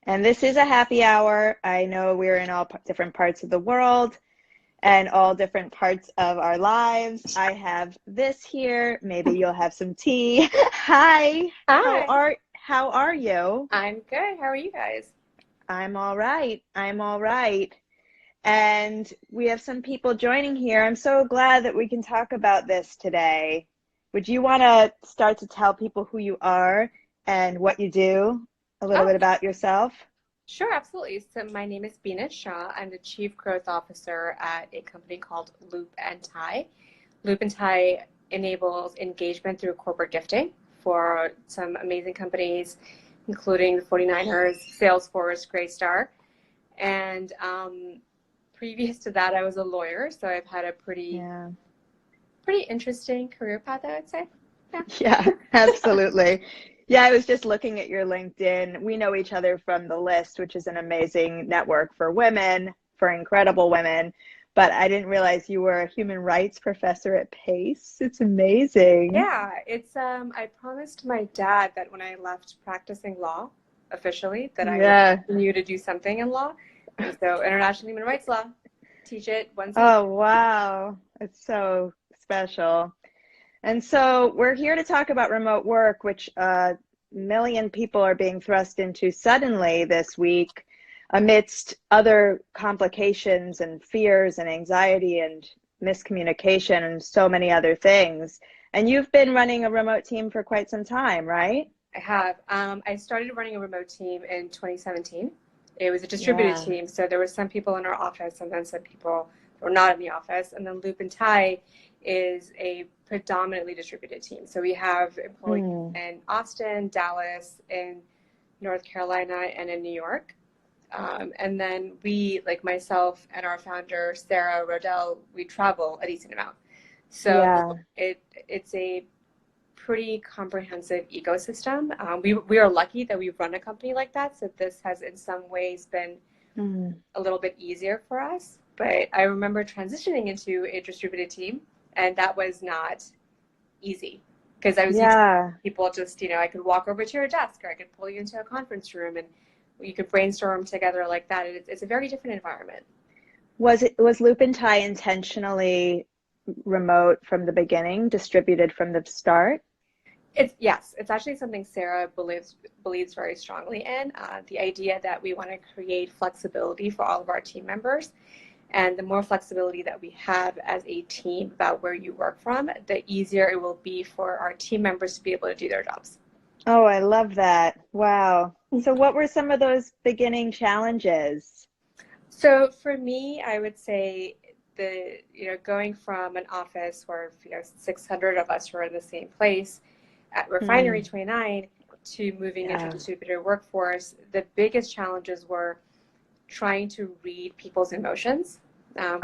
And this is a happy hour. I know we're in all different parts of the world and all different parts of our lives. I have this here. Maybe you'll have some tea. Hi. How Hi, are you? I'm good. How are you guys? I'm all right. I'm all right. And we have some people joining here. I'm so glad that we can talk about this today. Would you want to start to tell people who you are and what you do? A little Oh, bit about yourself? sure, absolutely. So my name is Benish Shah. I'm the Chief Growth Officer at a company called Loop and Tie. Loop and Tie enables engagement through corporate gifting for some amazing companies, including the 49ers, Salesforce, Greystar. And previous to that, I was a lawyer, so I've had a Yeah. pretty interesting career path, I would say. Yeah. Yeah, absolutely. Yeah, I was just looking at your LinkedIn. We know each other from The List, which is an amazing network for women, for incredible women. But I didn't realize you were a human rights professor at Pace. It's amazing. Yeah, it's I promised my dad that when I left practicing law officially that I would Yeah. continue to do something in law. And so international human rights law, teach it once a week. Oh, wow. It's so special. And so we're here to talk about remote work, which a million people are being thrust into suddenly this week amidst other complications and fears and anxiety and miscommunication and so many other things. And you've been running a remote team for quite some time, right? I have. I started running a remote team in 2017. It was a distributed Yeah. team, so there were some people in our office and then some people who were not in the office. And then Loop and Tie is a predominantly distributed team. So we have employees Hmm. in Austin, Dallas, in North Carolina, and in New York. And then we, like myself and our founder, Sarah Rodell, we travel a decent amount. So Yeah. it's a pretty comprehensive ecosystem. We are lucky that we run a company like that. So this has in some ways been Hmm. a little bit easier for us. But I remember transitioning into a distributed team, and that was not easy because I was used to Yeah. people just, I could walk over to your desk or I could pull you into a conference room and you could brainstorm together like that. And it's a very different environment. Was Loop and Tie intentionally remote from the beginning, distributed from the start? It's actually something Sarah believes very strongly in. The idea that we want to create flexibility for all of our team members, and the more flexibility that we have as a team about where you work from, the easier it will be for our team members to be able to do their jobs. Oh, I love that. Wow. So what were some of those beginning challenges? So for me, I would say going from an office where 600 of us were in the same place at Refinery Hmm. 29 to moving into Yeah. distributed workforce, the biggest challenges were trying to read people's emotions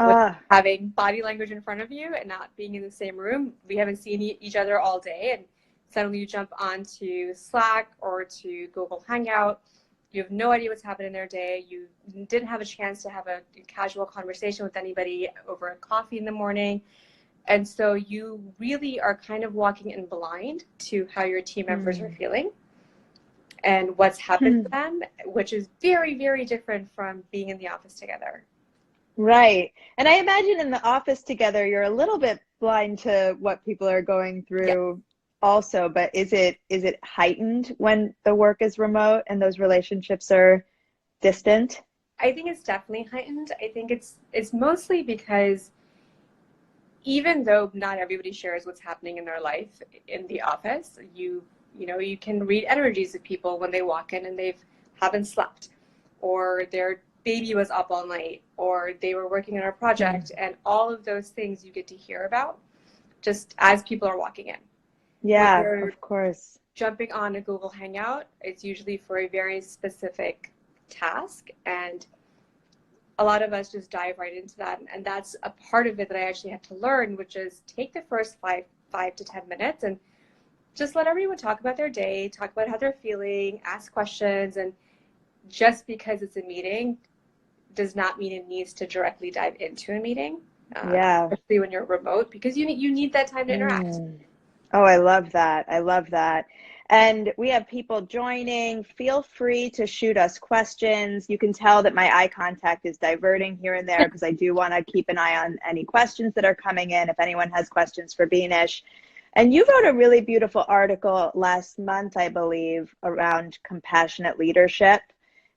with Ah, having body language in front of you and not being in the same room. We haven't seen each other all day, and suddenly you jump onto Slack or to Google Hangout. You have no idea what's happened in their day. You didn't have a chance to have a casual conversation with anybody over a coffee in the morning. And so you really are kind of walking in blind to how your team members are hmm. feeling and what's happened to Hmm. them, which is very, very different from being in the office together. Right. And I imagine in the office together, you're a little bit blind to what people are going Yeah, through also, but is it heightened when the work is remote and those relationships are distant? I think it's definitely heightened. I think it's mostly because even though not everybody shares what's happening in their life in the office, you can read energies of people when they walk in and they've haven't slept, or their baby was up all night, or they were working on a Hmm. project, and all of those things you get to hear about just as people are walking in. When Yeah, you're of course. jumping on a Google Hangout, it's usually for a very specific task, and a lot of us just dive right into that. And that's a part of it that I actually had to learn, which is take the first five to 10 minutes and just let everyone talk about their day, talk about how they're feeling, ask questions. And just because it's a meeting does not mean it needs to directly dive into a meeting, Yeah. especially when you're remote, because you need that time to interact. Mm. Oh, I love that. I love that. And we have people joining. Feel free to shoot us questions. You can tell that my eye contact is diverting here and there because I do want to keep an eye on any questions that are coming in. If anyone has questions for Benish. And you wrote a really beautiful article last month, I believe, around compassionate leadership.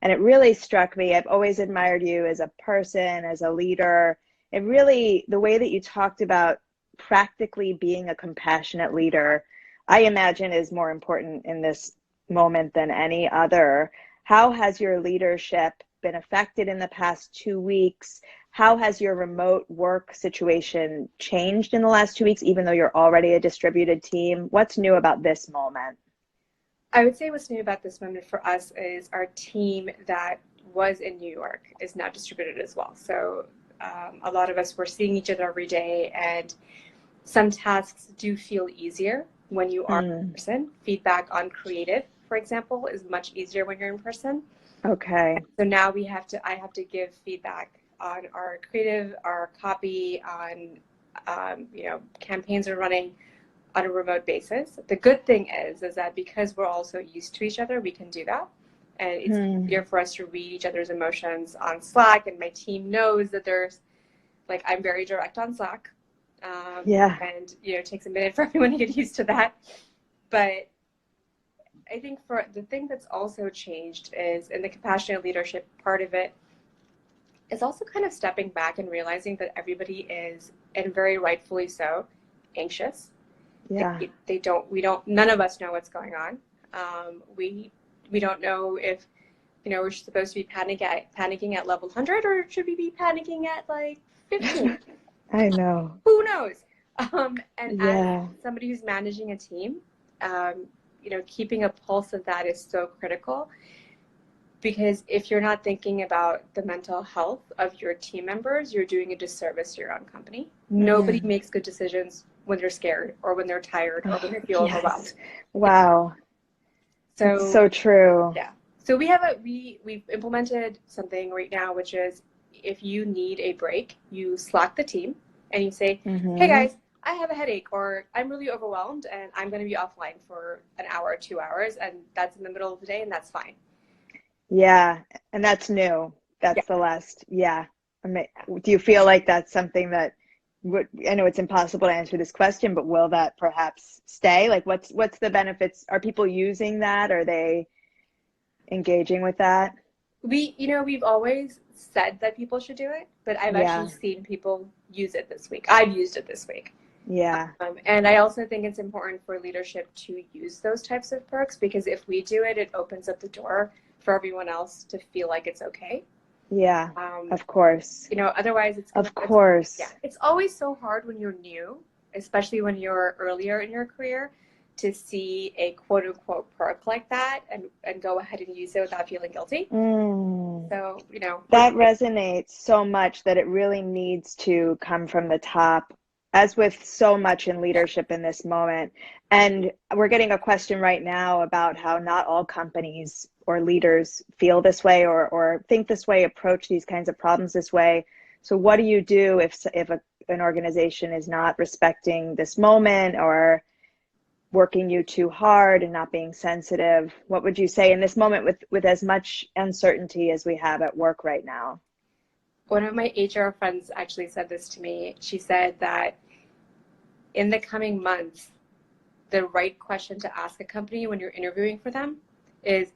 And it really struck me. I've always admired you as a person, as a leader. It really, the way that you talked about practically being a compassionate leader, I imagine is more important in this moment than any other. How has your leadership been affected in the past 2 weeks? How has your remote work situation changed in the last 2 weeks, even though you're already a distributed team? What's new about this moment? I would say what's new about this moment for us is our team that was in New York is now distributed as well. So a lot of us were seeing each other every day, and some tasks do feel easier when you are in person. Feedback on creative, for example, is much easier when you're in person. Okay. So now I have to give feedback on our creative, our copy, on campaigns we're running on a remote basis. The good thing is that because we're all so used to each other, we can do that. And it's easier for us to read each other's emotions on Slack. And my team knows that I'm very direct on Slack. And it takes a minute for everyone to get used to that. But I think for the thing that's also changed is in the compassionate leadership part of it is also kind of stepping back and realizing that everybody is, and very rightfully so, anxious. Yeah. None of us know what's going on. We don't know if, we're supposed to be panicking at level 100 or should we be panicking at like 15? I know. Who knows? As somebody who's managing a team, keeping a pulse of that is so critical, because if you're not thinking about the mental health of your team members, you're doing a disservice to your own company. Nobody makes good decisions when they're scared or when they're tired or when they feel overwhelmed. Wow. It's so true. Yeah. So we've implemented something right now, which is if you need a break, you Slack the team and you say, hey guys, I have a headache, or I'm really overwhelmed and I'm going to be offline for an hour or 2 hours, and that's in the middle of the day, and that's fine. Yeah. And that's new. That's the last. Yeah. Do you feel like that's something that I know it's impossible to answer this question, but will that perhaps stay? Like what's the benefits? Are people using that? Are they engaging with that? We've always said that people should do it, but I've actually seen people use it this week. I've used it this week. Yeah. And I also think it's important for leadership to use those types of perks, because if we do it, it opens up the door for everyone else to feel like it's okay. Yeah, of course. Otherwise it's always so hard when you're new, especially when you're earlier in your career, to see a quote unquote perk like that and go ahead and use it without feeling guilty. So, that resonates so much that it really needs to come from the top, as with so much in leadership in this moment. And we're getting a question right now about how not all companies or leaders feel this way or think this way, approach these kinds of problems this way. So what do you do if an organization is not respecting this moment or working you too hard and not being sensitive? What would you say in this moment with as much uncertainty as we have at work right now? One of my HR friends actually said this to me. She said that in the coming months, the right question to ask a company when you're interviewing for them is,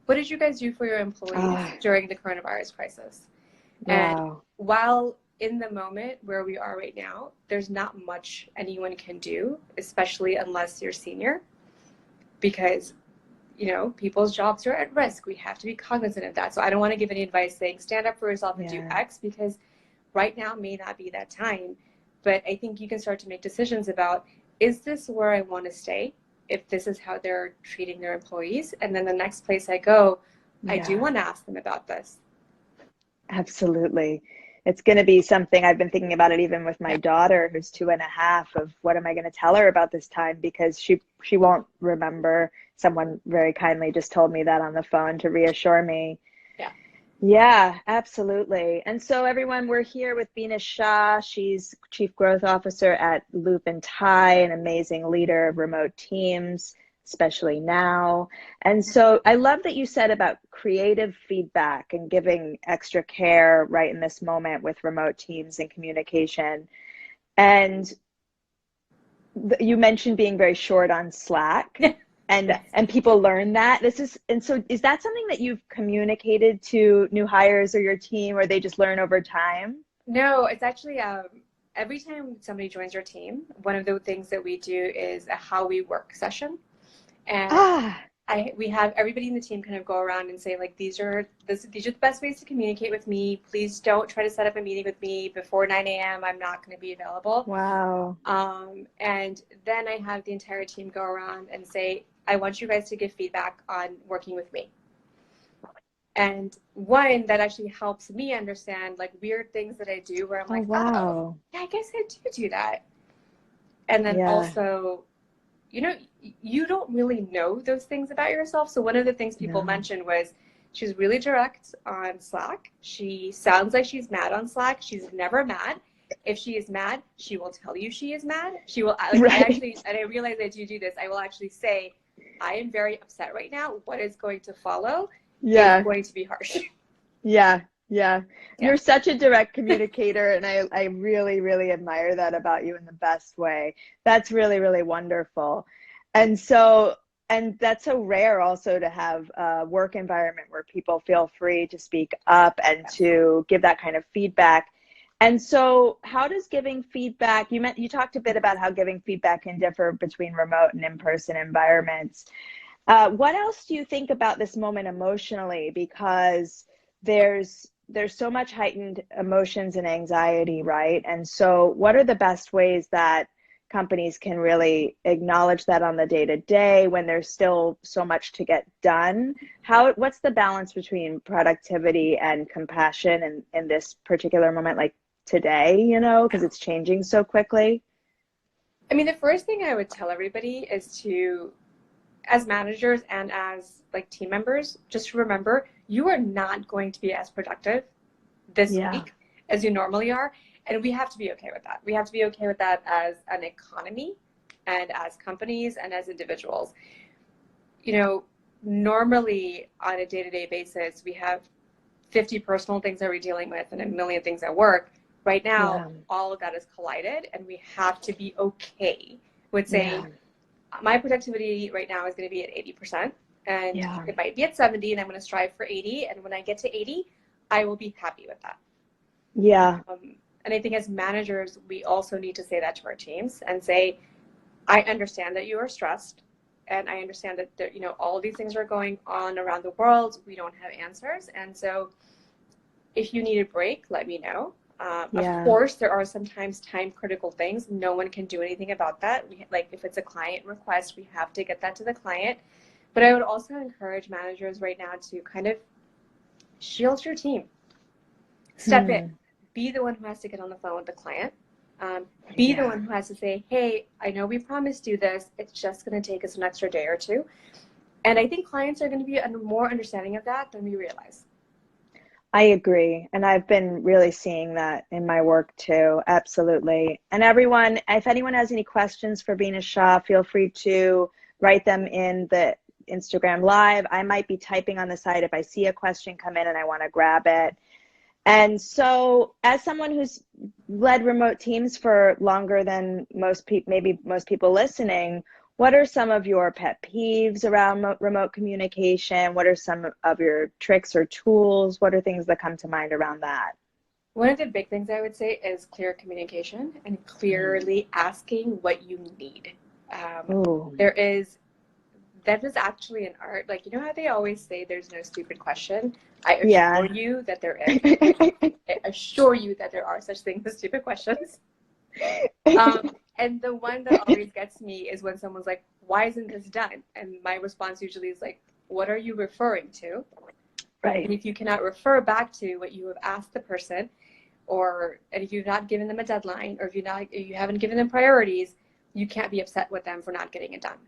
what did you guys do for your employees during the coronavirus crisis? Wow. And while in the moment where we are right now, there's not much anyone can do, especially unless you're senior, because people's jobs are at risk. We have to be cognizant of that. So I don't want to give any advice saying stand up for yourself and do X, because right now may not be that time. But I think you can start to make decisions about, is this where I want to stay if this is how they're treating their employees? And then the next place I go, I do want to ask them about this. Absolutely. It's going to be something I've been thinking about it even with my daughter, who's 2.5, of what am I going to tell her about this time, because she won't remember. Someone very kindly just told me that on the phone to reassure me. Yeah, absolutely. And so everyone, we're here with Benish Shah. She's Chief Growth Officer at Loop and Tie, an amazing leader of remote teams. especially now. And so I love that you said about creative feedback and giving extra care right in this moment with remote teams and communication. And you mentioned being very short on Slack. And Yes. and people learn that. So is that something that you've communicated to new hires or your team, or they just learn over time? No, it's actually every time somebody joins your team, one of the things that we do is a how we work session. And Ah, we have everybody in the team kind of go around and say, like, these are the best ways to communicate with me. Please don't try to set up a meeting with me before 9 a.m. I'm not going to be available. wow. And then I have the entire team go around and say, I want you guys to give feedback on working with me. And one that actually helps me understand like weird things that I do where I'm Oh, like, oh, wow. yeah, I guess I do that. And then Yeah, also, you don't really know those things about yourself. So one of the things people no. mentioned was she's really direct on Slack. She sounds like she's mad on Slack. She's never mad. If she is mad, she will tell you she is mad. She will, like, I Right. actually, and I realize that you do this, I will actually say, I am very upset right now. What is going to follow is Yeah, going to be harsh. yeah, yeah. Yeah. You're such a direct communicator, and I really, really admire that about you in the best way. That's really, really wonderful. And so, and that's so rare also to have a work environment where people feel free to speak up and Yes. to give that kind of feedback. And so, how does giving feedback, you talked a bit about how giving feedback can differ between remote and in-person environments. What else do you think about this moment emotionally? Because there's so much heightened emotions and anxiety, right? And so, what are the best ways that companies can really acknowledge that on the day to day when there's still so much to get done? What's the balance between productivity and compassion in this particular moment, like today, because it's changing so quickly? I mean, the first thing I would tell everybody is to, as managers and as like team members, just remember you are not going to be as productive this Yeah. week as you normally are. And we have to be okay with that. We have to be okay with that as an economy and as companies and as individuals. Normally on a day-to-day basis, we have 50 personal things that we're dealing with and a million things at work. Right now, Yeah. all of that is collided, and we have to be okay with Yeah. saying, my productivity right now is going to be at 80%, and Yeah. it might be at 70, and I'm going to strive for 80. And when I get to 80, I will be happy with that. Yeah. And I think as managers, we also need to say that to our teams and say, I understand that you are stressed, and I understand that there, all of these things are going on around the world. We don't have answers, and so if you need a break, let me know. Of Yeah. course, there are sometimes time critical things. No one can do anything about that. Like if it's a client request, we have to get that to the client. But I would also encourage managers right now to kind of shield your team. Step in. Be the one who has to get on the phone with the client. Be the Yeah. one who has to say, hey, I know we promised you this. It's just going to take us an extra day or two. And I think clients are going to be more understanding of that than we realize. I agree. And I've been really seeing that in my work too. Absolutely. And everyone, if anyone has any questions for Benish Shah, feel free to write them in the Instagram Live. I might be typing on the side if I see a question come in and I want to grab it. And so, as someone who's led remote teams for longer than most people, maybe most people listening, what are some of your pet peeves around remote communication? What are some of your tricks or tools? What are things that come to mind around that? One of the big things I would say is clear communication and clearly asking what you need. Oh, That is actually an art. Like, how they always say there's no stupid question? I assure yeah. you that there is. I assure you that there are such things as stupid questions. And the one that always gets me is when someone's like, why isn't this done? And my response usually is like, what are you referring to? Right. And if you cannot refer back to what you have asked the person, and if you've not given them a deadline, or if you haven't given them priorities, you can't be upset with them for not getting it done.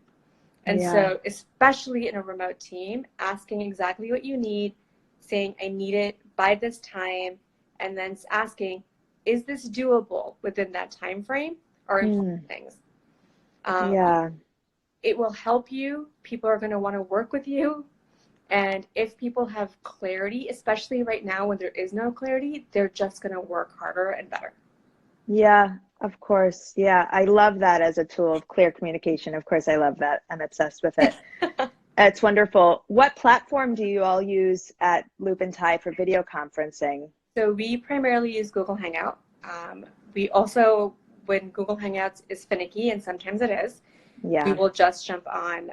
And Yeah. so, especially in a remote team, asking exactly what you need, saying, I need it by this time, and then asking, is this doable within that time frame, are important things. Yeah. it will help you. People are going to want to work with you. And if people have clarity, especially right now when there is no clarity, they're just going to work harder and better. Yeah, of course. Yeah, I love that as a tool of clear communication. Of course, I love that. I'm obsessed with it. It's wonderful. What platform do you all use at Loop and Tie for video conferencing? So we primarily use Google Hangout. We also, when Google Hangouts is finicky, and sometimes it is, we Yeah. will just jump on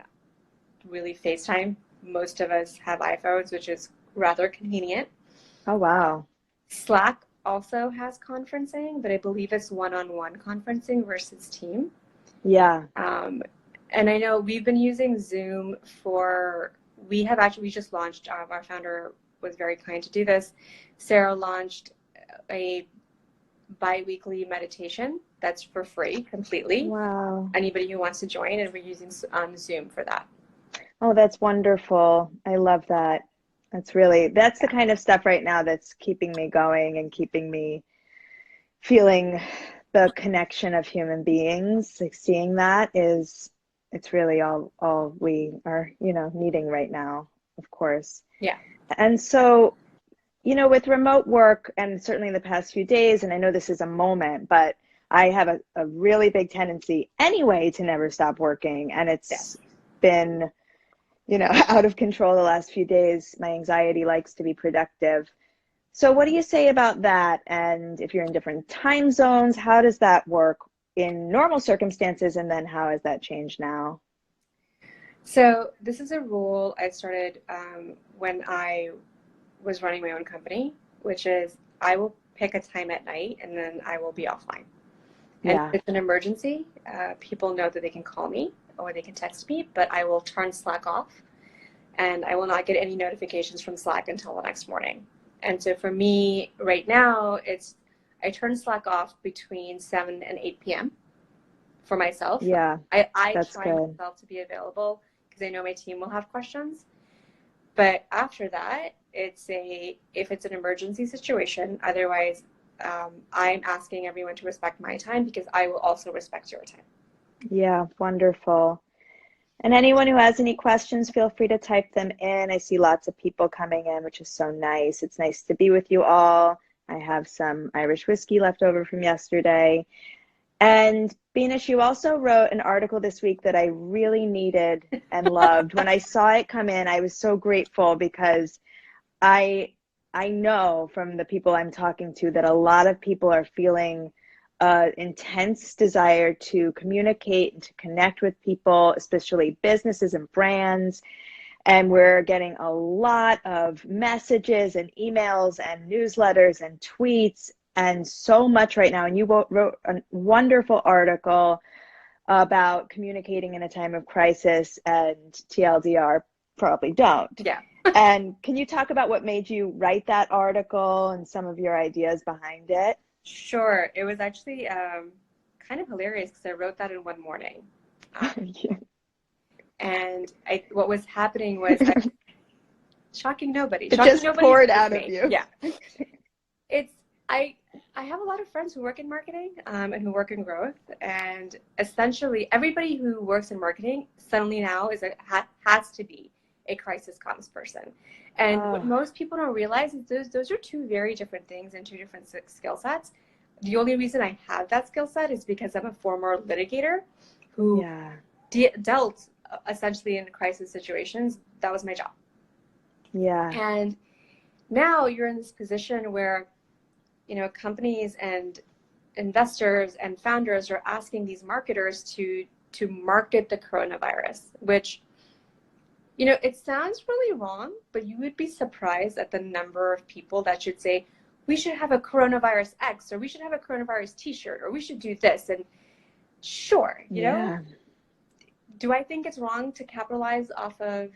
really FaceTime. Most of us have iPhones, which is rather convenient. Oh, wow. Slack also has conferencing, but I believe it's one-on-one conferencing versus team. Yeah. And I know we've been using Zoom we just launched, our founder was very kind to do this. Sarah launched a bi-weekly meditation that's for free completely. Wow. Anybody who wants to join, and we're using Zoom for that. Oh, that's wonderful. I love that. That's the kind of stuff right now that's keeping me going and keeping me feeling the connection of human beings. Like seeing that it's really all we are, needing right now, of course. Yeah. And so, with remote work and certainly in the past few days, and I know this is a moment, but I have a really big tendency anyway to never stop working. And it's been, out of control the last few days. My anxiety likes to be productive. So what do you say about that? And if you're in different time zones, how does that work in normal circumstances? And then how has that changed now? So this is a rule I started when I was running my own company, which is I will pick a time at night and then I will be offline. And if it's an emergency, people know that they can call me or they can text me, but I will turn Slack off and I will not get any notifications from Slack until the next morning. And so for me right now, I turn Slack off between 7 and 8 p.m. for myself. Yeah, I that's try good. myself to be available because I know my team will have questions. But after that, if it's an emergency situation, otherwise I'm asking everyone to respect my time because I will also respect your time. Yeah, wonderful. And anyone who has any questions, feel free to type them in. I see lots of people coming in, which is so nice. It's nice to be with you all. I have some Irish whiskey left over from yesterday. And Benish, you also wrote an article this week that I really needed and loved. When I saw it come in, I was so grateful because I know from the people I'm talking to that a lot of people are feeling intense desire to communicate and to connect with people, especially businesses and brands. And we're getting a lot of messages and emails and newsletters and tweets and so much right now. And you wrote a wonderful article about communicating in a time of crisis, and TLDR, probably don't. Yeah. And can you talk about what made you write that article and some of your ideas behind it? Sure. It was actually kind of hilarious because I wrote that in one morning. Yeah. And what was happening was shocking nobody. It just poured out of you. Yeah. I have a lot of friends who work in marketing and who work in growth, and essentially everybody who works in marketing suddenly now has to be a crisis comms person. And what most people don't realize is those are two very different things and two different skill sets. The only reason I have that skill set is because I'm a former litigator who dealt essentially in crisis situations. That was my job. Yeah. And now you're in this position where, companies and investors and founders are asking these marketers to market the coronavirus, which, it sounds really wrong, but you would be surprised at the number of people that should say, we should have a coronavirus X, or we should have a coronavirus t-shirt, or we should do this. And sure, do I think it's wrong to capitalize off of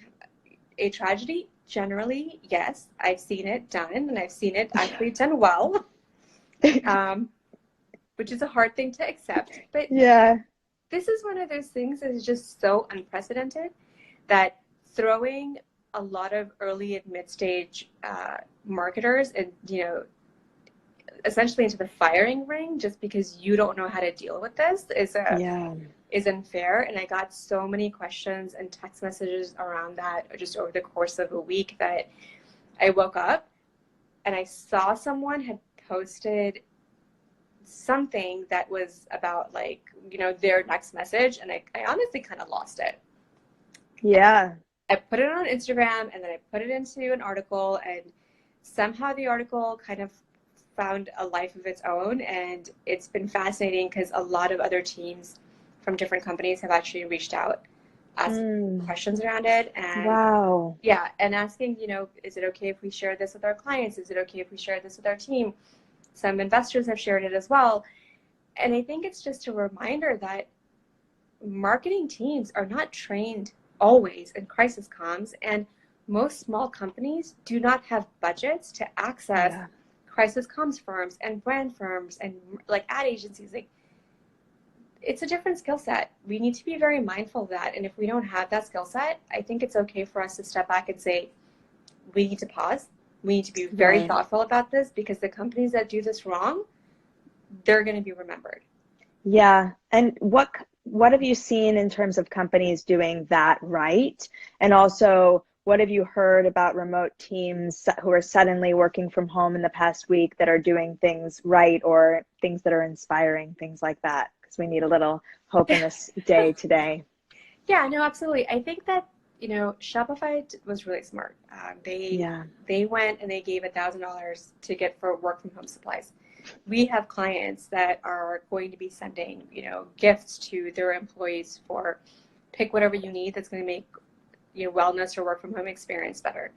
a tragedy? Generally, yes. I've seen it done, and I've seen it actually done well, which is a hard thing to accept. But this is one of those things that is just so unprecedented that throwing a lot of early and mid-stage marketers and, essentially into the firing ring just because you don't know how to deal with this is isn't fair. And I got so many questions and text messages around that just over the course of a week that I woke up and I saw someone had posted something that was about like, you know, their next message. And I honestly kind of lost it. Yeah. I put it on Instagram and then I put it into an article, and somehow the article kind of found a life of its own. And it's been fascinating because a lot of other teams from different companies have actually reached out, asking questions around it. And Wow. yeah, and asking, you know, is it okay if we share this with our clients? Is it okay if we share this with our team? Some investors have shared it as well. And I think it's just a reminder that marketing teams are not trained always in crisis comms, and most small companies do not have budgets to access crisis comms firms and brand firms and like ad agencies. Like, it's a different skill set. We need to be very mindful of that. And if we don't have that skill set, I think it's okay for us to step back and say, we need to pause. We need to be very thoughtful about this, because the companies that do this wrong, they're going to be remembered. Yeah. And what have you seen in terms of companies doing that right? And also, what have you heard about remote teams who are suddenly working from home in the past week that are doing things right, or things that are inspiring, things like that? Because we need a little hope in this day today. Yeah, no, absolutely. I think that, you know, Shopify was really smart. They went and they gave $1,000 to get for work from home supplies. We have clients that are going to be sending, you know, gifts to their employees for pick whatever you need that's going to make, you know, wellness or work from home experience better.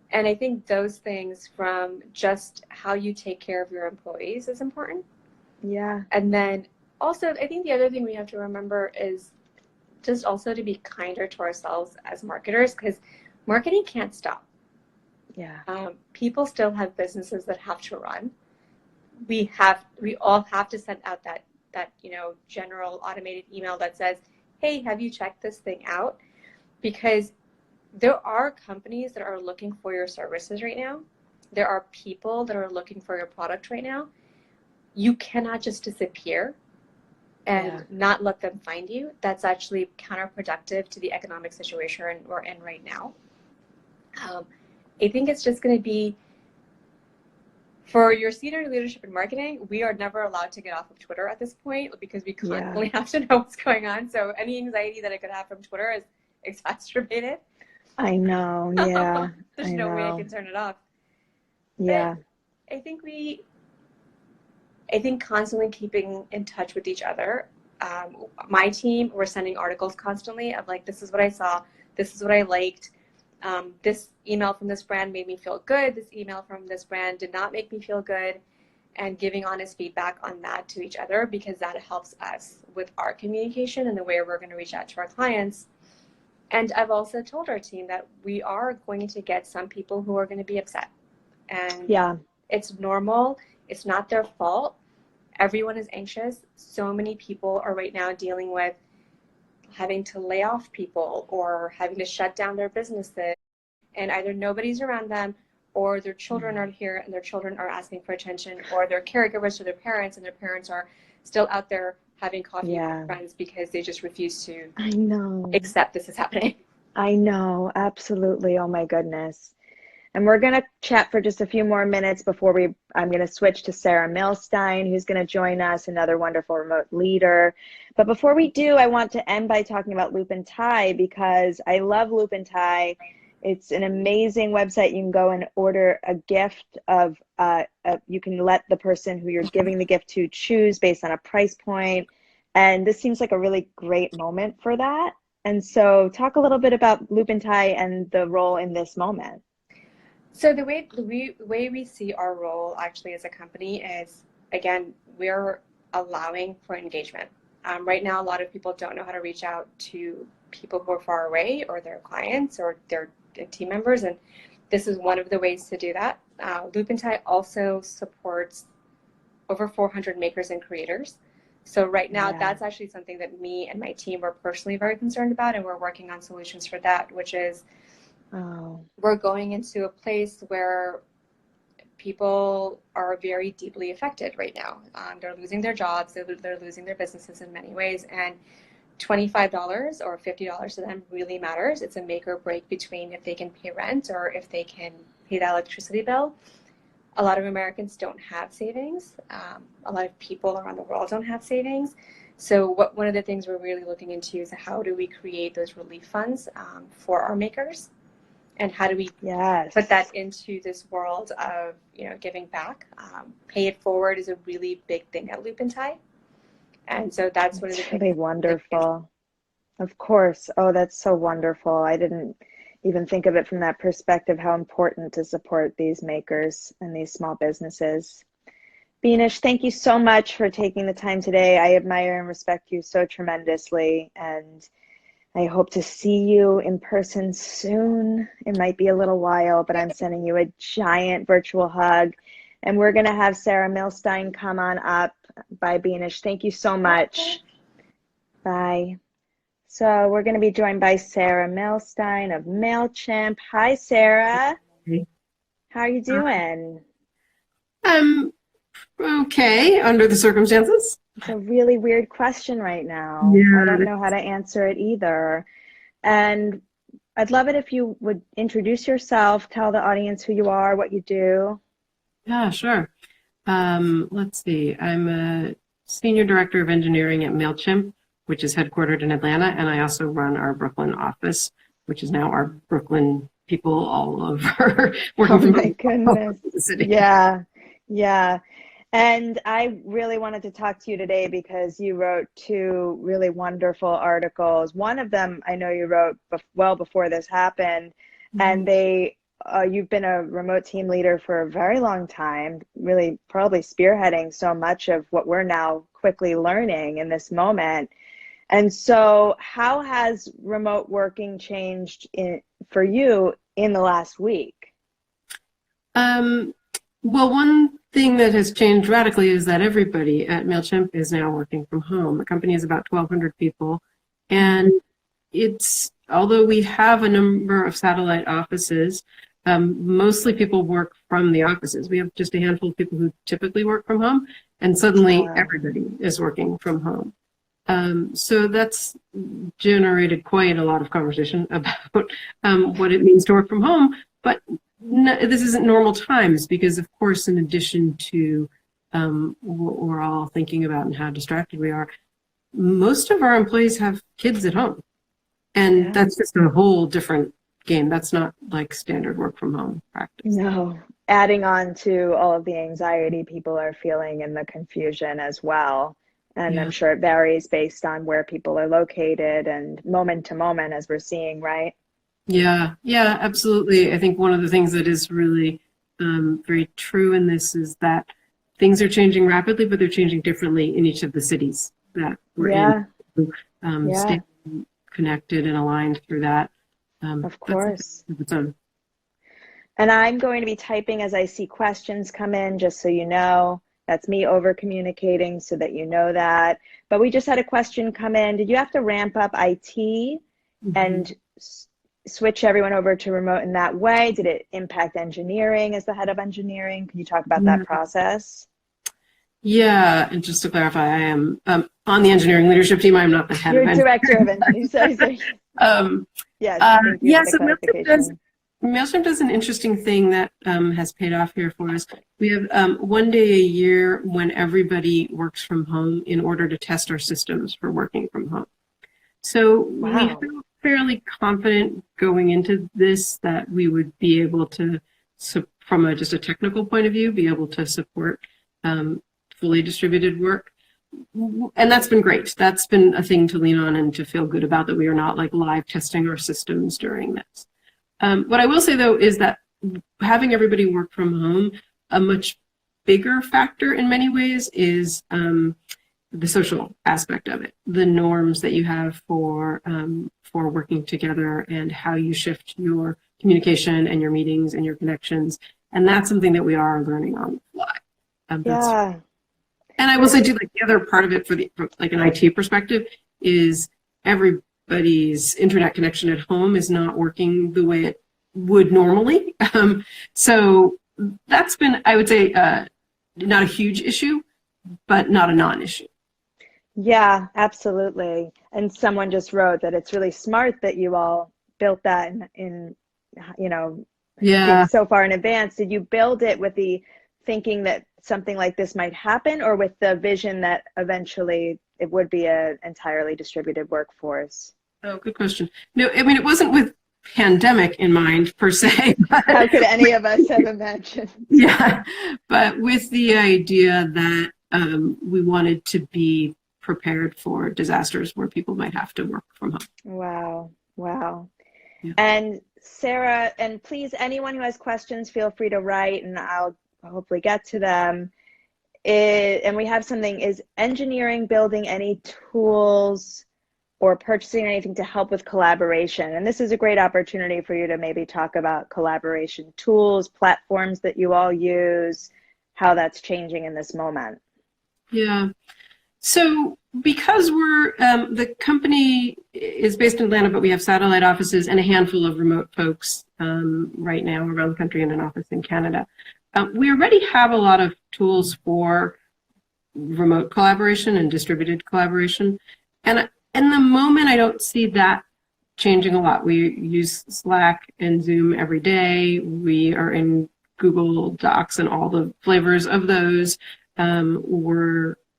And I think those things, from just how you take care of your employees, is important. Yeah. And then also, I think the other thing we have to remember is just also to be kinder to ourselves as marketers, because marketing can't stop. Yeah. People still have businesses that have to run. We all have to send out that you know, general automated email that says, hey, have you checked this thing out? Because there are companies that are looking for your services right now. There are people that are looking for your product right now. You cannot just disappear and not let them find you. That's actually counterproductive to the economic situation we're in right now. I think it's just going to be, for your senior leadership in marketing, we are never allowed to get off of Twitter at this point, because we constantly have to know what's going on. So any anxiety that I could have from Twitter is exacerbated. I know. Yeah. There's no way I can turn it off. Yeah. But I think constantly keeping in touch with each other. My team, we're sending articles constantly of like, this is what I saw, this is what I liked. This email from this brand made me feel good. This email from this brand did not make me feel good. And giving honest feedback on that to each other, because that helps us with our communication and the way we're going to reach out to our clients. And I've also told our team that we are going to get some people who are going to be upset. And it's normal. It's not their fault. Everyone is anxious. So many people are right now dealing with having to lay off people or having to shut down their businesses, and either nobody's around them, or their children aren't here and their children are asking for attention, or they're caregivers to their parents and their parents are still out there having coffee with friends because they just refuse to accept this is happening. I know, absolutely. Oh my goodness. And we're going to chat for just a few more minutes before I'm going to switch to Sarah Milstein, who's going to join us, another wonderful remote leader. But before we do, I want to end by talking about Loop and Tie, because I love Loop and Tie. It's an amazing website. You can go and order a gift of, you can let the person who you're giving the gift to choose based on a price point. And this seems like a really great moment for that. And so talk a little bit about Loop and Tie and the role in this moment. So the way we see our role actually as a company is, again, we're allowing for engagement. Right now, a lot of people don't know how to reach out to people who are far away, or their clients, or their team members, and this is one of the ways to do that. Loop and Tie also supports over 400 makers and creators. So right now, that's actually something that me and my team are personally very concerned about, and we're working on solutions for that, which is we're going into a place where people are very deeply affected right now. They're losing their jobs, they're losing their businesses in many ways, and $25 or $50 to them really matters. It's a make or break between if they can pay rent or if they can pay that electricity bill. A lot of Americans don't have savings. A lot of people around the world don't have savings. So one of the things we're really looking into is how do we create those relief funds for our makers, and how do we put that into this world of giving back. Pay it forward is a really big thing at Loop and Tie, and so that's one of the things. Really wonderful. Of course. Oh, that's so wonderful. I didn't even think of it from that perspective, how important to support these makers and these small businesses. Benish, thank you so much for taking the time today. I admire and respect you so tremendously, and I hope to see you in person soon. It might be a little while, but I'm sending you a giant virtual hug. And we're going to have Sarah Milstein come on up. Bye, Benish. Thank you so much. Bye. So we're going to be joined by Sarah Milstein of Mailchimp. Hi, Sarah. Hey. How are you doing? Okay, under the circumstances. It's a really weird question right now. Yeah. I don't know how to answer it either. And I'd love it if you would introduce yourself, tell the audience who you are, what you do. Yeah, sure. Let's see. I'm a senior director of engineering at Mailchimp, which is headquartered in Atlanta, and I also run our Brooklyn office, which is now our Brooklyn people all over working from my goodness. The city. Yeah. And I really wanted to talk to you today because you wrote two really wonderful articles. One of them I know you wrote well before this happened, and you've been a remote team leader for a very long time, really probably spearheading so much of what we're now quickly learning in this moment. And so how has remote working changed for you in the last week? Well, one thing that has changed radically is that everybody at Mailchimp is now working from home. The company is about 1,200 people, and although we have a number of satellite offices, mostly people work from the offices. We have just a handful of people who typically work from home, and suddenly everybody is working from home. So that's generated quite a lot of conversation about what it means to work from home, but no, this isn't normal times because, of course, in addition to what we're all thinking about and how distracted we are, most of our employees have kids at home. And that's just a whole different game. That's not like standard work from home practice. No, adding on to all of the anxiety people are feeling and the confusion as well. And I'm sure it varies based on where people are located and moment to moment, as we're seeing, right? Yeah, absolutely. I think one of the things that is really very true in this is that things are changing rapidly, but they're changing differently in each of the cities that we're in. Staying connected and aligned through that. Of course. And I'm going to be typing as I see questions come in, just so you know. That's me over communicating so that you know that. But we just had a question come in. Did you have to ramp up IT and switch everyone over to remote in that way? Did it impact engineering as the head of engineering? Can you talk about that process? Yeah, and just to clarify, I am on the engineering leadership team. I'm not the head of engineering. You're director of engineering. So Mailchimp does an interesting thing that has paid off here for us. We have one day a year when everybody works from home in order to test our systems for working from home. So we feel fairly confident going into this that we would be able to, from just a technical point of view, be able to support fully distributed work. And that's been great. That's been a thing to lean on and to feel good about, that we are not like live testing our systems during this. What I will say, though, is that having everybody work from home, a much bigger factor in many ways is the social aspect of it, the norms that you have for working together and how you shift your communication and your meetings and your connections. And that's something that we are learning on the fly. And I will say, too, like the other part of it from like an IT perspective is everybody's internet connection at home is not working the way it would normally. So that's been, I would say, not a huge issue, but not a non-issue. Yeah, absolutely. And someone just wrote that it's really smart that you all built that in you know, Yeah. so far in advance. Did you build it with the thinking that something like this might happen, or with the vision that eventually it would be an entirely distributed workforce? Oh, good question. No, I mean, it wasn't with pandemic in mind per se. How could any of us have imagined? Yeah, but with the idea that we wanted to be prepared for disasters where people might have to work from home. Wow. Wow. Yeah. And Sarah, and please, anyone who has questions, feel free to write and I'll hopefully get to them. And we have something, is engineering building any tools or purchasing anything to help with collaboration? And this is a great opportunity for you to maybe talk about collaboration tools, platforms that you all use, how that's changing in this moment. Yeah. So because we're, the company is based in Atlanta, but we have satellite offices and a handful of remote folks right now around the country and an office in Canada. We already have a lot of tools for remote collaboration and distributed collaboration. And in the moment, I don't see that changing a lot. We use Slack and Zoom every day. We are in Google Docs and all the flavors of those.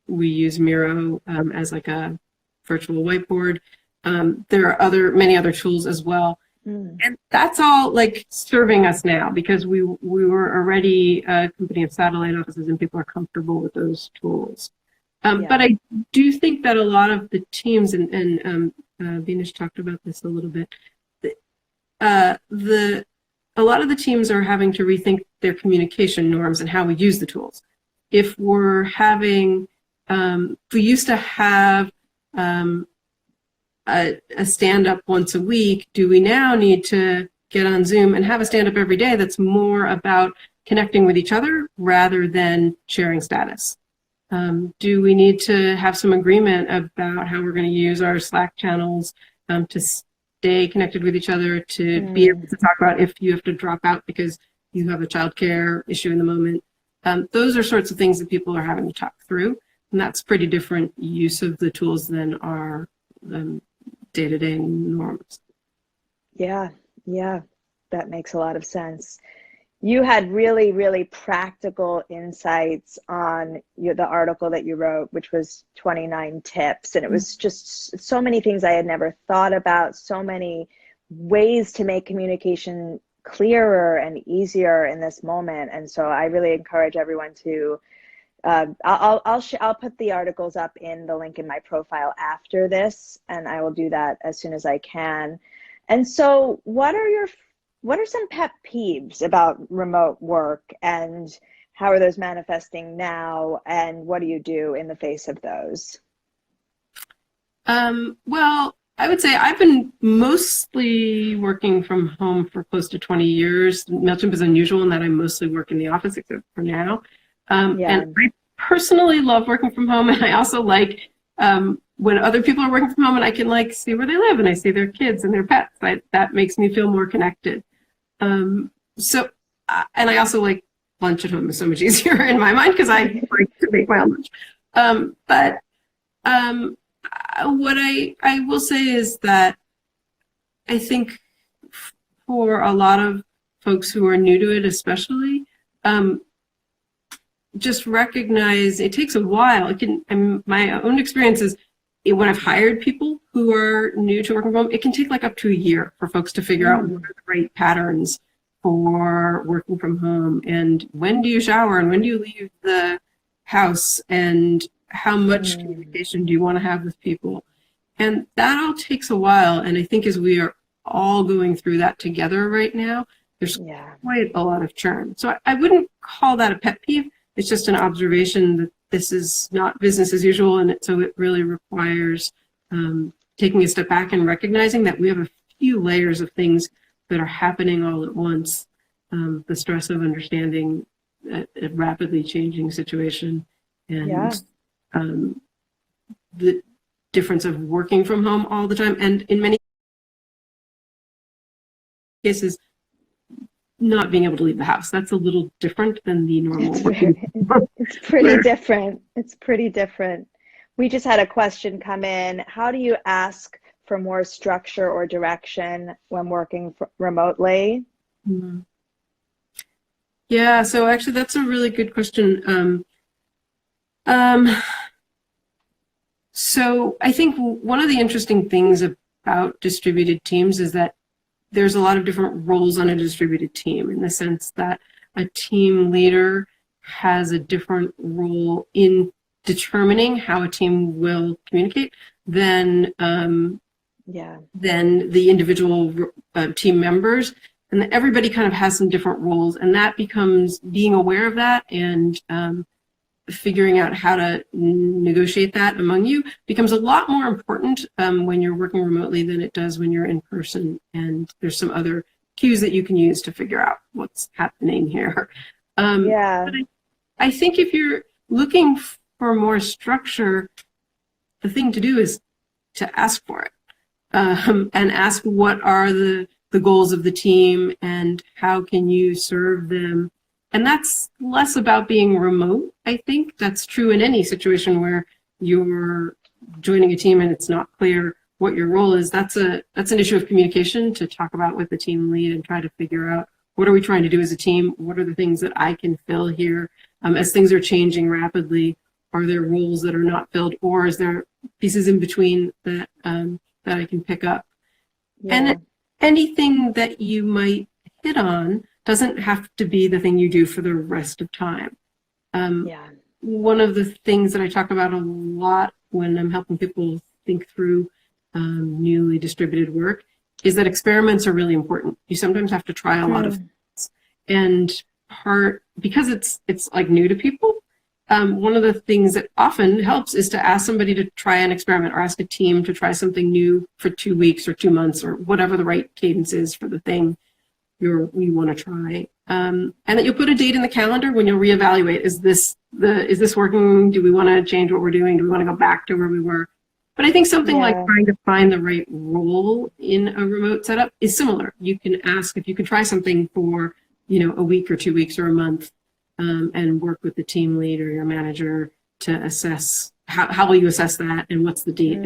We use Miro as like a virtual whiteboard. There are many other tools as well. And that's all like serving us now because we were already a company of satellite offices and people are comfortable with those tools. But I do think that a lot of the teams, and Benish talked about this a little bit, a lot of the teams are having to rethink their communication norms and how we use the tools. If we're having, we used to have a stand-up once a week, do we now need to get on Zoom and have a stand-up every day that's more about connecting with each other rather than sharing status? Do we need to have some agreement about how we're going to use our Slack channels to stay connected with each other, to be able to talk about if you have to drop out because you have a childcare issue in the moment? Those are sorts of things that people are having to talk through, and that's pretty different use of the tools than our day-to-day norms. Yeah, that makes a lot of sense. You had really, really practical insights on the article that you wrote, which was 29 tips. And it was just so many things I had never thought about, so many ways to make communication clearer and easier in this moment. And so I really encourage everyone to, I'll put the articles up in the link in my profile after this, and I will do that as soon as I can. And so what are some pet peeves about remote work, and how are those manifesting now, and what do you do in the face of those? Well, I would say I've been mostly working from home for close to 20 years. Mailchimp is unusual in that I mostly work in the office, except for now. And I personally love working from home, and I also like when other people are working from home and I can like see where they live and I see their kids and their pets. That makes me feel more connected. And I also like lunch at home is so much easier in my mind because I like to make my own lunch. What I will say is that I think for a lot of folks who are new to it, especially, just recognize it takes a while. My own experience is when I've hired people who are new to working from home, it can take like up to a year for folks to figure out what are the right patterns for working from home, and when do you shower and when do you leave the house, and how much communication do you want to have with people. And that all takes a while, and I think as we are all going through that together right now, there's quite a lot of churn. So I wouldn't call that a pet peeve. It's just an observation that this is not business as usual, and so it really requires taking a step back and recognizing that we have a few layers of things that are happening all at once. The stress of understanding a rapidly changing situation, and the difference of working from home all the time, and in many cases, not being able to leave the house. That's a little different than the normal working. It's pretty different. It's pretty different. We just had a question come in. How do you ask for more structure or direction when working remotely? Mm-hmm. Yeah, so actually that's a really good question. So I think one of the interesting things about distributed teams is that there's a lot of different roles on a distributed team, in the sense that a team leader has a different role in determining how a team will communicate than the individual team members. And everybody kind of has some different roles, and that becomes, being aware of that and figuring out how to negotiate that among you becomes a lot more important when you're working remotely than it does when you're in person. And there's some other cues that you can use to figure out what's happening here. But I think if you're looking for more structure, the thing to do is to ask for it, and ask what are the goals of the team and how can you serve them. And that's less about being remote. I think that's true in any situation where you're joining a team and it's not clear what your role is. That's an issue of communication to talk about with the team lead and try to figure out, what are we trying to do as a team? What are the things that I can fill here? As things are changing rapidly, are there roles that are not filled, or is there pieces in between that that I can pick up? Yeah. And anything that you might hit on doesn't have to be the thing you do for the rest of time. One of the things that I talk about a lot when I'm helping people think through newly distributed work is that experiments are really important. You sometimes have to try a lot of things. And because it's like new to people, one of the things that often helps is to ask somebody to try an experiment, or ask a team to try something new for 2 weeks or 2 months, or whatever the right cadence is for the thing you want to try. And that you'll put a date in the calendar when you'll reevaluate. Is this working? Do we want to change what we're doing? Do we want to go back to where we were? But I think something like trying to find the right role in a remote setup is similar. You can ask if you can try something for, a week or 2 weeks or a month, and work with the team lead or your manager to assess how will you assess that and what's the date.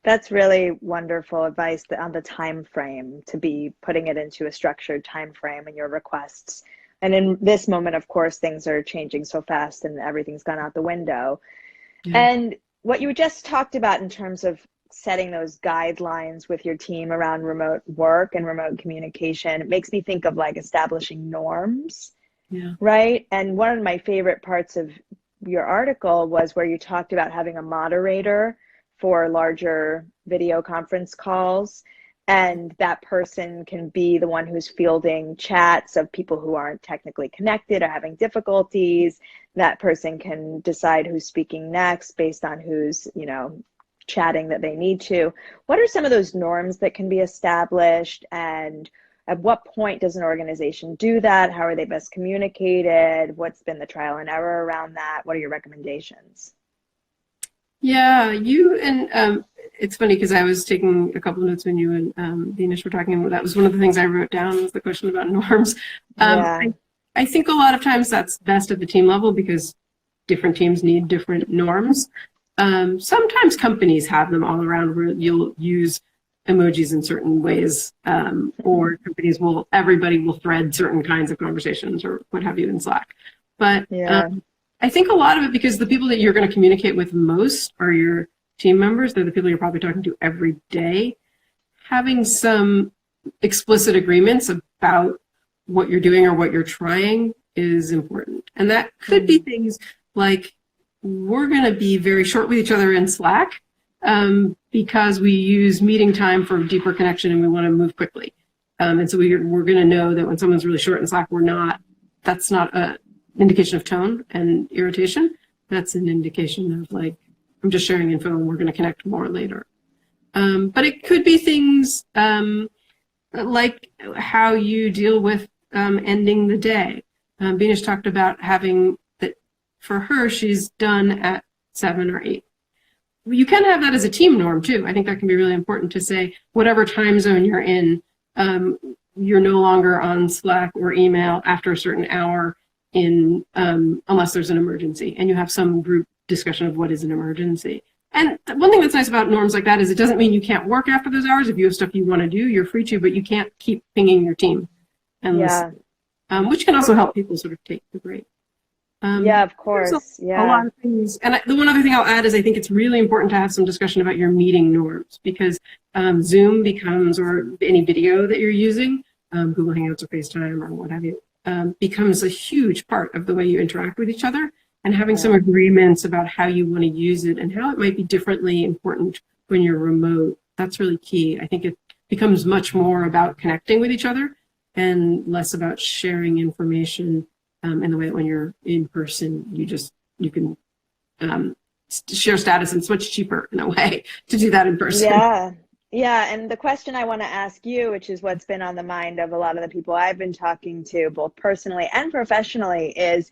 That's really wonderful advice on the time frame, to be putting it into a structured time frame in your requests. And in this moment, of course, things are changing so fast and everything's gone out the window. And what you just talked about in terms of setting those guidelines with your team around remote work and remote communication, it makes me think of like establishing norms, right? And one of my favorite parts of your article was where you talked about having a moderator for larger video conference calls, and that person can be the one who's fielding chats of people who aren't technically connected or having difficulties. That person can decide who's speaking next based on who's, chatting that they need to. What are some of those norms that can be established, and at what point does an organization do that? How are they best communicated? What's been the trial and error around that? What are your recommendations? Yeah, it's funny because I was taking a couple of notes when you and Benish were talking. That was one of the things I wrote down, was the question about norms. I think a lot of times that's best at the team level because different teams need different norms. Sometimes companies have them all around where you'll use emojis in certain ways, or everybody will thread certain kinds of conversations or what have you in Slack. But I think a lot of it, because the people that you're going to communicate with most are your team members. They're the people you're probably talking to every day. Having some explicit agreements about what you're doing or what you're trying is important. And that could be things like, we're going to be very short with each other in Slack because we use meeting time for deeper connection and we want to move quickly. And so we're going to know that when someone's really short in Slack, that's not a indication of tone and irritation. That's an indication of like, I'm just sharing info and we're going to connect more later. But it could be things like how you deal with ending the day. Benish talked about having that for her, she's done at 7 or 8. You can have that as a team norm too. I think that can be really important to say, whatever time zone you're in, you're no longer on Slack or email after a certain hour unless there's an emergency, and you have some group discussion of what is an emergency. And one thing that's nice about norms like that is it doesn't mean you can't work after those hours. If you have stuff you want to do, you're free to, but you can't keep pinging your team and listen, which can also help people sort of take the break. Yeah, of course. A lot of things. And the one other thing I'll add is I think it's really important to have some discussion about your meeting norms, because Zoom becomes, or any video that you're using, Google Hangouts or FaceTime or what have you, becomes a huge part of the way you interact with each other. And having some agreements about how you want to use it and how it might be differently important when you're remote, that's really key. I think it becomes much more about connecting with each other and less about sharing information in the way that when you're in person, you can share status, and it's much cheaper in a way to do that in person. Yeah, and the question I want to ask you, which is what's been on the mind of a lot of the people I've been talking to, both personally and professionally, is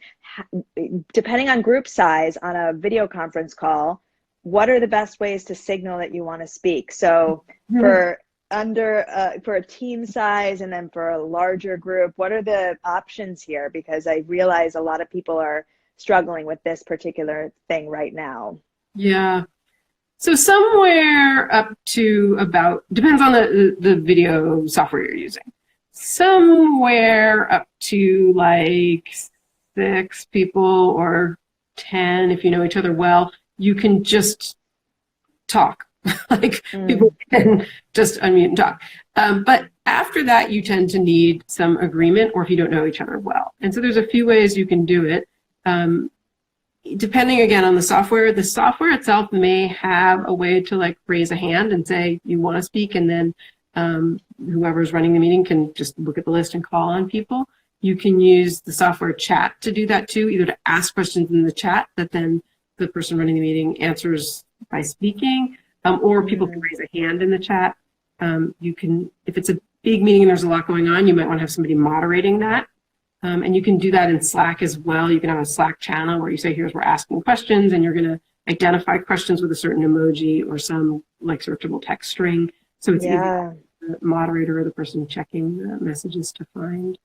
depending on group size on a video conference call, what are the best ways to signal that you want to speak? So for a team size and then for a larger group, what are the options here? Because I realize a lot of people are struggling with this particular thing right now. Yeah. So somewhere up to about, depends on the video software you're using, somewhere up to like 6 people or 10, if you know each other well, you can just talk. People can just unmute and talk. But after that, you tend to need some agreement, or if you don't know each other well. And so there's a few ways you can do it. Depending again on the software itself may have a way to like raise a hand and say you want to speak, and then whoever's running the meeting can just look at the list and call on people. You can use the software chat to do that too, either to ask questions in the chat that then the person running the meeting answers by speaking, or people can raise a hand in the chat. You can, if it's a big meeting and there's a lot going on, you might want to have somebody moderating that. And you can do that in Slack as well. You can have a Slack channel where you say, here's, we're asking questions, and you're going to identify questions with a certain emoji or some like searchable text string. So it's easy for the moderator or the person checking the messages to find.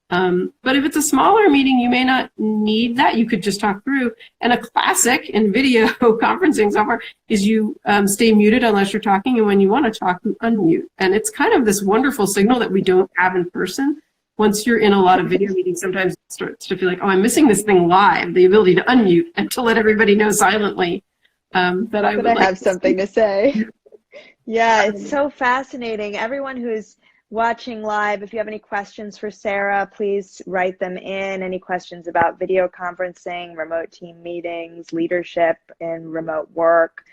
But if it's a smaller meeting, you may not need that. You could just talk through. And a classic in video conferencing software is you stay muted unless you're talking, and when you want to talk, you unmute. And it's kind of this wonderful signal that we don't have in person. Once you're in a lot of video meetings, sometimes it starts to feel like, oh, I'm missing this thing live, the ability to unmute and to let everybody know silently that I would like have something to say. Yeah, it's so fascinating. Everyone who's watching live, if you have any questions for Sarah, please write them in. Any questions about video conferencing, remote team meetings, leadership in remote work.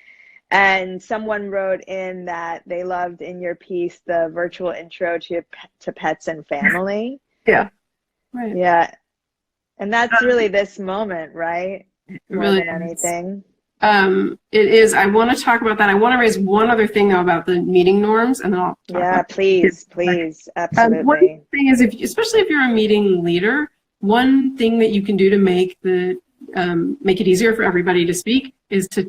And someone wrote in that they loved in your piece the virtual intro to pets and family. Yeah, right. Yeah, and that's really this moment, right? More really than anything. It is. I want to talk about that. I want to raise one other thing though about the meeting norms, and then I'll talk about please, absolutely. One thing is, especially if you're a meeting leader, one thing that you can do to make it easier for everybody to speak is to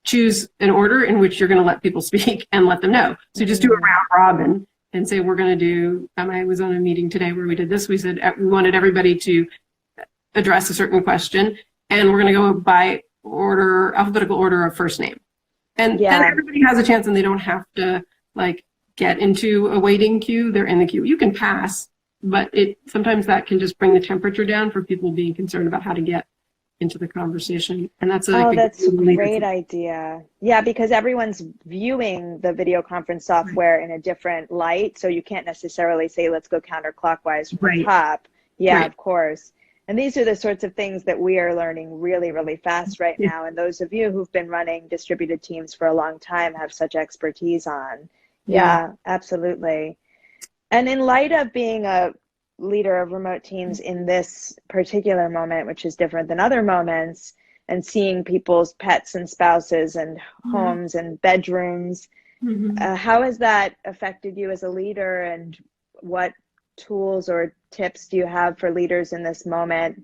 choose an order in which you're going to let people speak and let them know. So just do a round robin and say, we're going to do, I was on a meeting today where we did this. We said we wanted everybody to address a certain question, and we're going to go by alphabetical order of first name. And then everybody has a chance, and they don't have to like get into a waiting queue. They're in the queue. You can pass, but sometimes that can just bring the temperature down for people being concerned about how to get into the conversation. And that's that's a great idea. Yeah, because everyone's viewing the video conference software in a different light, so you can't necessarily say let's go counterclockwise from the top. Yeah, of course. And these are the sorts of things that we are learning really, really fast right now. And those of you who've been running distributed teams for a long time have such expertise on. Yeah, absolutely. And in light of being a leader of remote teams in this particular moment, which is different than other moments, and seeing people's pets and spouses and homes and bedrooms, how has that affected you as a leader, and what tools or tips do you have for leaders in this moment?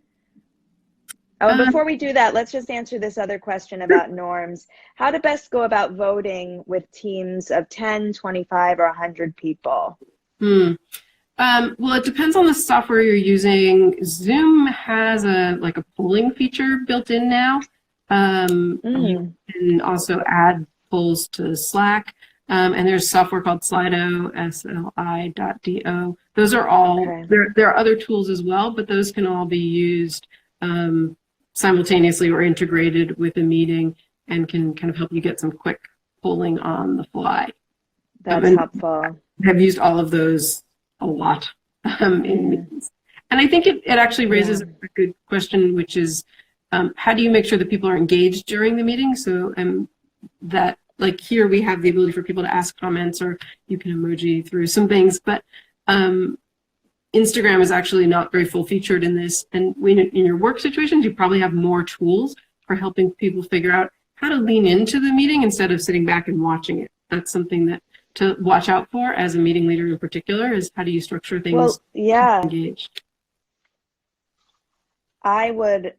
Oh, before we do that, let's just answer this other question about norms. How to best go about voting with teams of 10, 25, or 100 people? Well, it depends on the software you're using. Zoom has a polling feature built in now. You can also add polls to Slack. And there's software called Slido, SLI.do. Those are all, there are other tools as well, but those can all be used simultaneously or integrated with a meeting and can kind of help you get some quick polling on the fly. That's helpful. I've used all of those a lot in meetings. And I think it actually raises a good question, which is how do you make sure that people are engaged during the meeting? So that, like here we have the ability for people to ask comments, or you can emoji through some things, but Instagram is actually not very full featured in this. And when in your work situations, you probably have more tools for helping people figure out how to lean into the meeting instead of sitting back and watching it. That's something that to watch out for as a meeting leader in particular, is how do you structure things engaged. I would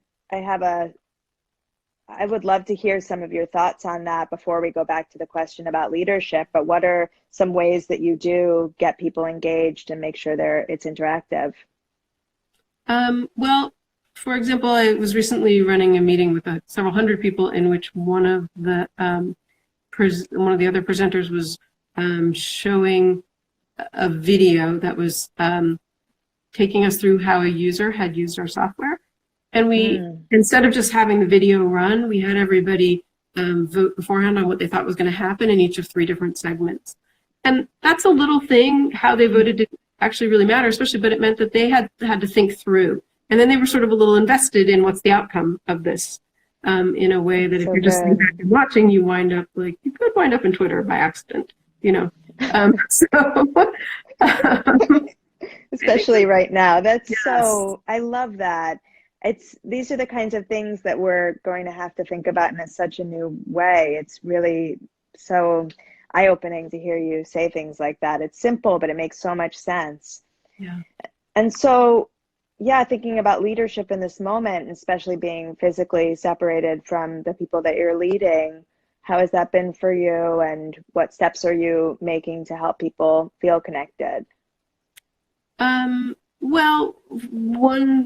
love to hear some of your thoughts on that before we go back to the question about leadership, but what are some ways that you do get people engaged and make sure it's interactive? Well, for example, I was recently running a meeting with several hundred people in which one of the other presenters was showing a video that was taking us through how a user had used our software. And we, instead of just having the video run, we had everybody vote beforehand on what they thought was going to happen in each of 3 different segments. And that's a little thing. How they voted didn't actually really matter, especially, but it meant that they had to think through. And then they were sort of a little invested in what's the outcome of this in a way that if you're just sitting back and watching, you could wind up in Twitter by accident, you know. Especially right now. That's so, I love that. These are the kinds of things that we're going to have to think about in such a new way. It's really so eye-opening to hear you say things like that. It's simple, but it makes so much sense. Yeah. And so, thinking about leadership in this moment, especially being physically separated from the people that you're leading, how has that been for you, and what steps are you making to help people feel connected? Well,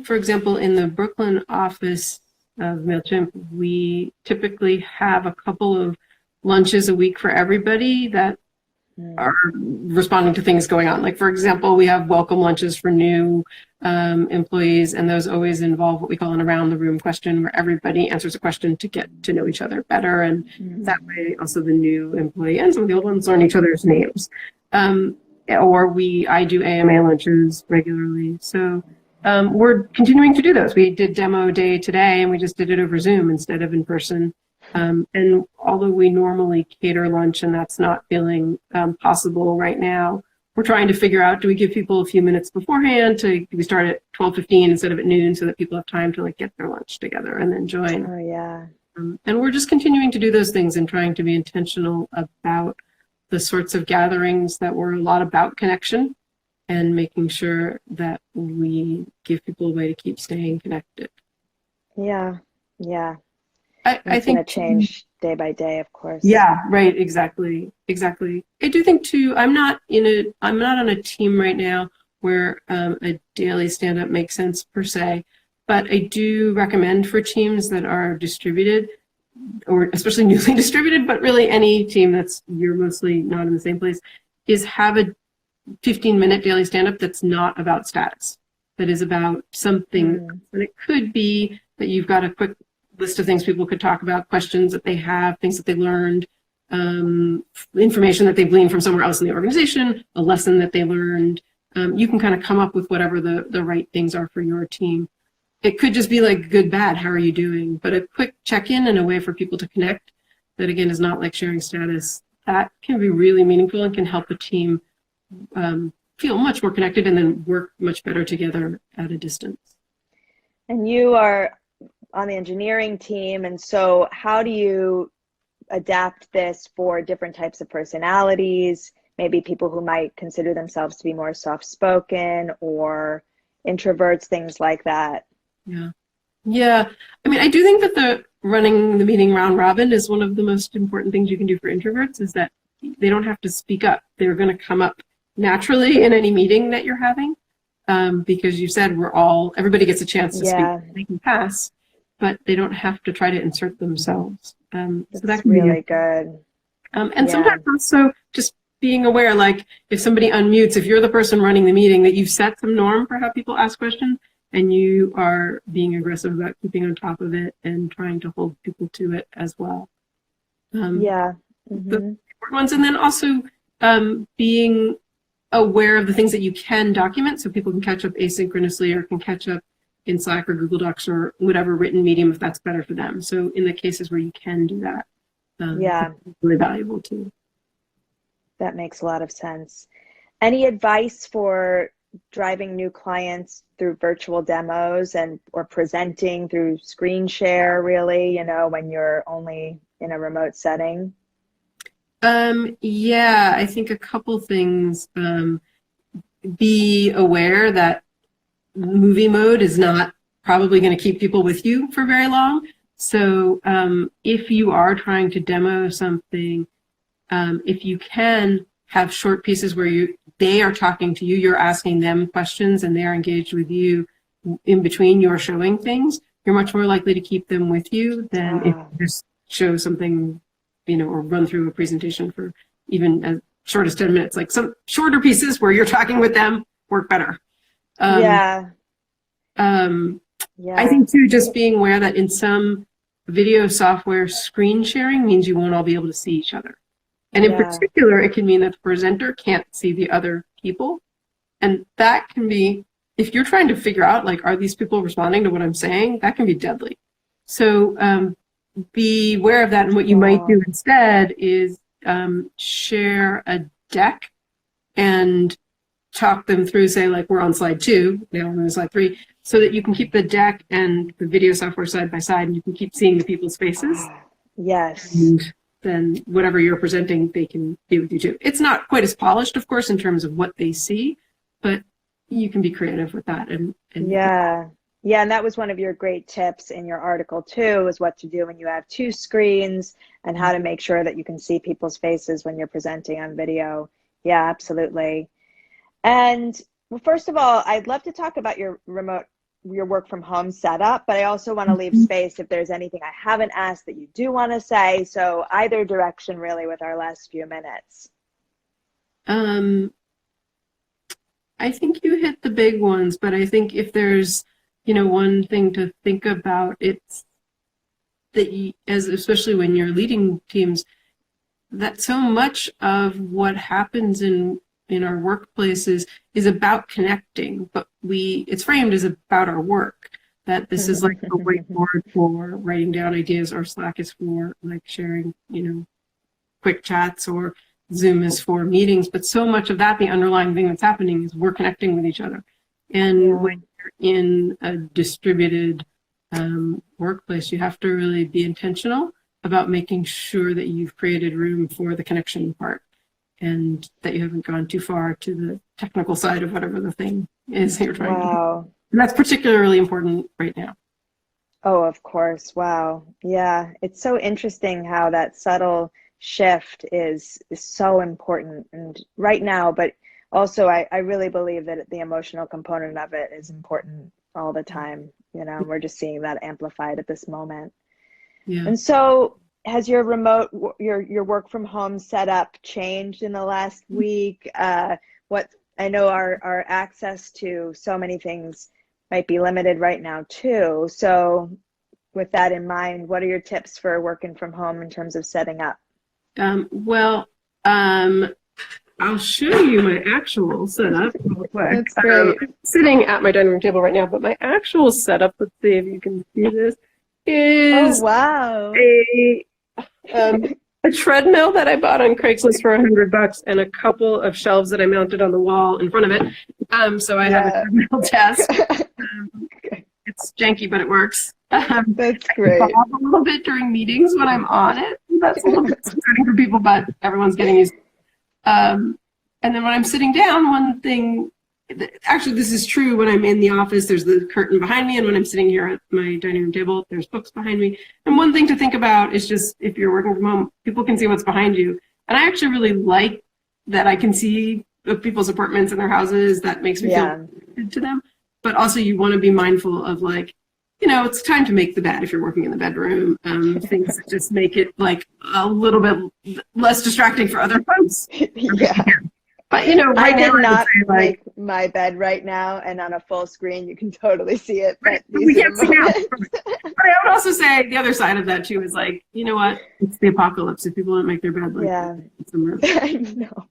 for example, in the Brooklyn office of Mailchimp, we typically have a couple of lunches a week for everybody that are responding to things going on. Like, for example, we have welcome lunches for new employees, and those always involve what we call an around the room question, where everybody answers a question to get to know each other better. And that way also the new employee and some of the old ones learn each other's names. I do AMA lunches regularly. So we're continuing to do those. We did demo day today, and we just did it over Zoom instead of in person. And although we normally cater lunch and that's not feeling possible right now, we're trying to figure out, do we give people a few minutes beforehand? Do we start at 12:15 instead of at noon so that people have time to get their lunch together and then join? Oh, yeah. And we're just continuing to do those things and trying to be intentional about the sorts of gatherings that were a lot about connection and making sure that we give people a way to keep staying connected. Yeah. I think it's going to change day by day, of course. Yeah, right. Exactly. I do think too, I'm not on a team right now where a daily stand-up makes sense per se, but I do recommend for teams that are distributed, or especially newly distributed, but really any team you're mostly not in the same place, is have a 15-minute daily stand-up that's not about status, that is about something. And it could be that you've got a quick list of things people could talk about, questions that they have, things that they learned, information that they gleaned from somewhere else in the organization, a lesson that they learned. You can kind of come up with whatever the right things are for your team. It could just be like good, bad, how are you doing? But a quick check-in and a way for people to connect that, again, is not like sharing status. That can be really meaningful and can help a team feel much more connected and then work much better together at a distance. And you are on the engineering team, and so how do you adapt this for different types of personalities, maybe people who might consider themselves to be more soft-spoken or introverts, things like that? Yeah. I mean, I do think that running the meeting round robin is one of the most important things you can do for introverts, is that they don't have to speak up. They're going to come up naturally in any meeting that you're having, because you said everybody gets a chance to speak. They can pass. but they don't have to try to insert themselves. So that That's can be really good. and sometimes also just being aware, like if somebody unmutes, if you're the person running the meeting, that you've set some norm for how people ask questions, and you are being aggressive about keeping on top of it and trying to hold people to it as well. The important ones, and then also being aware of the things that you can document, so people can catch up asynchronously or can catch up in Slack or Google Docs or whatever written medium if that's better for them. So in the cases where you can do that, it's really valuable too. That makes a lot of sense. Any advice for driving new clients through virtual demos or presenting through screen share, really, when you're only in a remote setting? Yeah, I think a couple things. Be aware that movie mode is not probably going to keep people with you for very long. So if you are trying to demo something, if you can have short pieces where they are talking to you, you're asking them questions, and they're engaged with you in between you're showing things, you're much more likely to keep them with you than if you just show something, or run through a presentation for even as short as 10 minutes. Like some shorter pieces where you're talking with them work better. I think too, just being aware that in some video software, screen sharing means you won't all be able to see each other. And in particular, it can mean that the presenter can't see the other people. And that can be, if you're trying to figure out, like, are these people responding to what I'm saying? That can be deadly. So be aware of that. And what you might do instead is share a deck and talk them through, say, like, we're on slide 2, now we're on slide 3, so that you can keep the deck and the video software side by side, and you can keep seeing the people's faces. Yes. And then whatever you're presenting, they can be with you too. It's not quite as polished, of course, in terms of what they see, but you can be creative with that. And and that was one of your great tips in your article too, is what to do when you have 2 screens and how to make sure that you can see people's faces when you're presenting on video. Yeah, absolutely. And well, first of all, I'd love to talk about your work from home setup, but I also want to leave space if there's anything I haven't asked that you do want to say. So either direction, really, with our last few minutes. I think you hit the big ones, but I think if there's, one thing to think about, it's that especially when you're leading teams, that so much of what happens in our workplaces is about connecting, but it's framed as about our work. That this is like a whiteboard for writing down ideas, or Slack is for like sharing, quick chats, or Zoom is for meetings. But so much of that, the underlying thing that's happening is we're connecting with each other. And when you're in a distributed workplace, you have to really be intentional about making sure that you've created room for the connection part, and that you haven't gone too far to the technical side of whatever the thing is you're trying to do. And that's particularly important right now. Oh, of course. Wow. Yeah. It's so interesting how that subtle shift is so important and right now, but also I really believe that the emotional component of it is important all the time. We're just seeing that amplified at this moment. Yeah. And so has your your work from home setup changed in the last week? What I know our access to so many things might be limited right now too. So with that in mind, what are your tips for working from home in terms of setting up? I'll show you my actual setup real quick. That's great. I'm sitting at my dining room table right now, but my actual setup, let's see if you can see this, is a treadmill that I bought on Craigslist for $100 and a couple of shelves that I mounted on the wall in front of it. So I have a treadmill desk. It's janky, but it works. That's great. I bob a little bit during meetings when I'm on it. That's a little bit concerning for people, but everyone's getting used to it. And then when I'm sitting down, one thing, actually this is true when I'm in the office, there's the curtain behind me, and when I'm sitting here at my dining room table, there's books behind me. And one thing to think about is just, if you're working from home, people can see what's behind you. And I actually really like that I can see people's apartments and their houses. That makes me feel connected to them. But also you want to be mindful of, like, it's time to make the bed if you're working in the bedroom. Things that just make it like a little bit less distracting for other folks. Yeah. But I right did now, not like, make my bed right now, and on a full screen you can totally see it. But we these are can't the see now. moments. But I would also say the other side of that too is like, you know what? It's the apocalypse. If people don't make their bed, like, Yeah. it's a move. I know.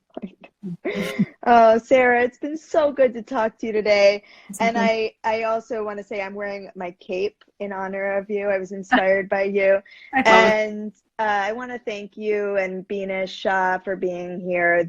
Oh, Sarah, it's been so good to talk to you today. And I also want to say I'm wearing my cape in honor of you. I was inspired by you. I love it. And I want to thank you and Benish Shah for being here.